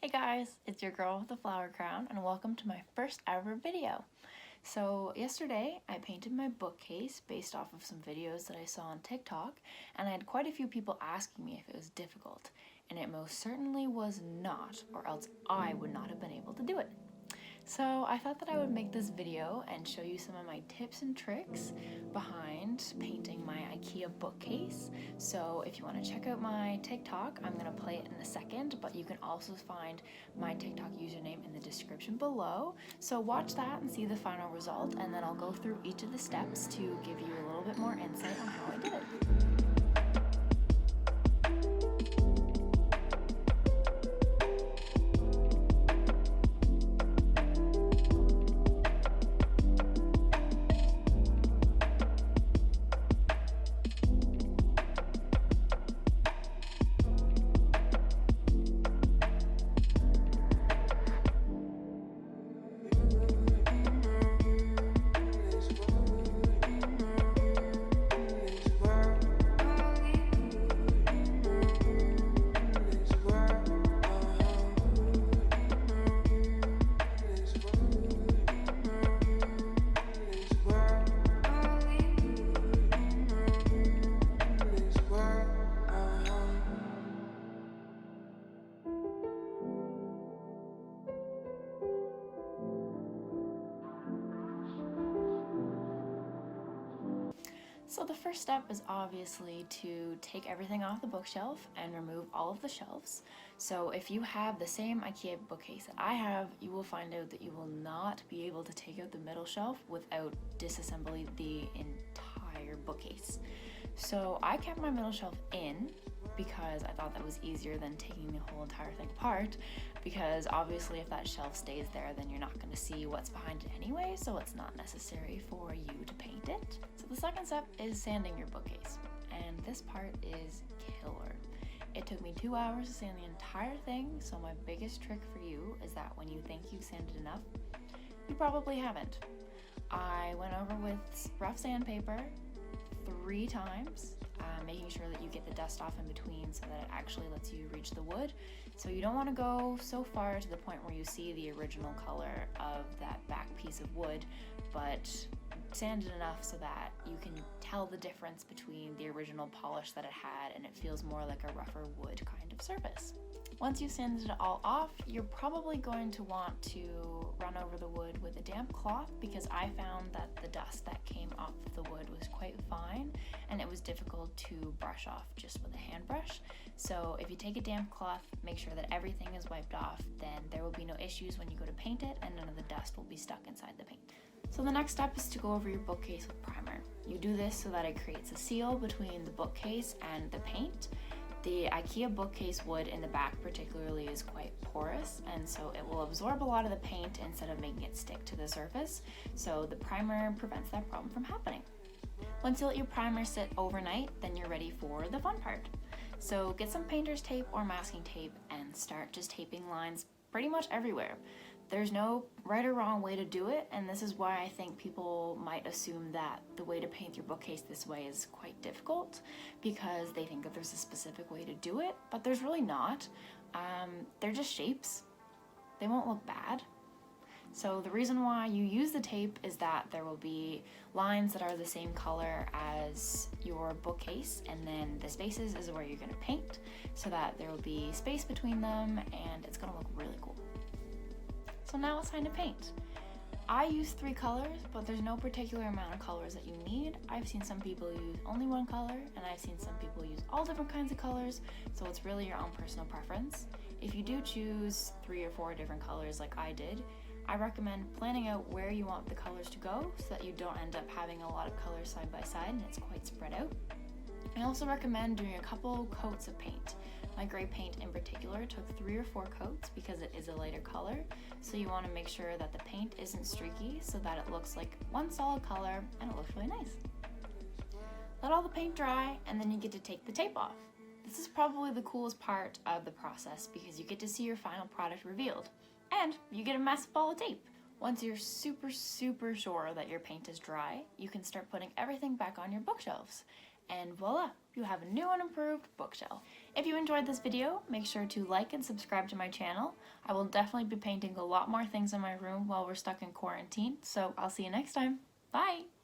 Hey guys, it's your girl with the flower crown and welcome to my first ever video. So yesterday I painted my bookcase based off of some videos that I saw on TikTok, and I had quite a few people asking me if it was difficult, and it most certainly was not, or else I would not have been able to do it. So I thought that I would make this video and show you some of my tips and tricks behind painting my IKEA bookcase. So if you want to check out my TikTok, I'm going to play it in a second, but you can also find my TikTok username in the description below. So watch that and see the final result, and then I'll go through each of the steps to give you a little bit more insight on how I did it. So the first step is obviously to take everything off the bookshelf and remove all of the shelves. So if you have the same IKEA bookcase that I have, you will find out that you will not be able to take out the middle shelf without disassembling the entire bookcase. So I kept my middle shelf in because I thought that was easier than taking the whole entire thing apart, because obviously if that shelf stays there, then you're not going to see what's behind it anyway, so it's not necessary for you to paint it. So the second step is sanding your bookcase, and this part is killer. It took me 2 hours to sand the entire thing, so my biggest trick for you is that when you think you've sanded enough, you probably haven't. I went over with rough sandpaper 3 times, making sure that you get the dust off in between so that it actually lets you reach the wood. So you don't want to go so far to the point where you see the original color of that back piece of wood, but sand it enough so that you can tell the difference between the original polish that it had and it feels more like a rougher wood kind of surface. Once you've sanded it all off, you're probably going to want to run over the wood with a damp cloth, because I found that the dust that came off the wood was quite fine and it was difficult to brush off just with a hand brush. So if you take a damp cloth, make sure that everything is wiped off, then there will be no issues when you go to paint it and none of the dust will be stuck inside the paint. So the next step is to go over your bookcase with primer. You do this so that it creates a seal between the bookcase and the paint. The IKEA bookcase wood in the back particularly is quite porous, and so it will absorb a lot of the paint instead of making it stick to the surface, so the primer prevents that problem from happening. Once you let your primer sit overnight, then you're ready for the fun part. So get some painter's tape or masking tape and start just taping lines pretty much everywhere. There's no right or wrong way to do it, and this is why I think people might assume that the way to paint your bookcase this way is quite difficult, because they think that there's a specific way to do it, but there's really not. They're just shapes. They won't look bad. So the reason why you use the tape is that there will be lines that are the same color as your bookcase, and then the spaces is where you're going to paint, so that there will be space between them and it's going to look really cool. So now it's time to paint. I use 3 colors, but there's no particular amount of colors that you need. I've seen some people use only 1 color, and I've seen some people use all different kinds of colors, so it's really your own personal preference. If you do choose 3 or 4 different colors like I did, I recommend planning out where you want the colors to go so that you don't end up having a lot of colors side by side and it's quite spread out. I also recommend doing a couple coats of paint. My gray paint in particular took 3 or 4 coats because it is a lighter color, so you want to make sure that the paint isn't streaky so that it looks like one solid color and it looks really nice. Let all the paint dry, and then you get to take the tape off. This is probably the coolest part of the process because you get to see your final product revealed, and you get a massive ball of tape. Once you're super sure that your paint is dry, you can start putting everything back on your bookshelves. and voila, you have a new and improved bookshelf. If you enjoyed this video, make sure to like and subscribe to my channel. I will definitely be painting a lot more things in my room while we're stuck in quarantine, so I'll see you next time. Bye!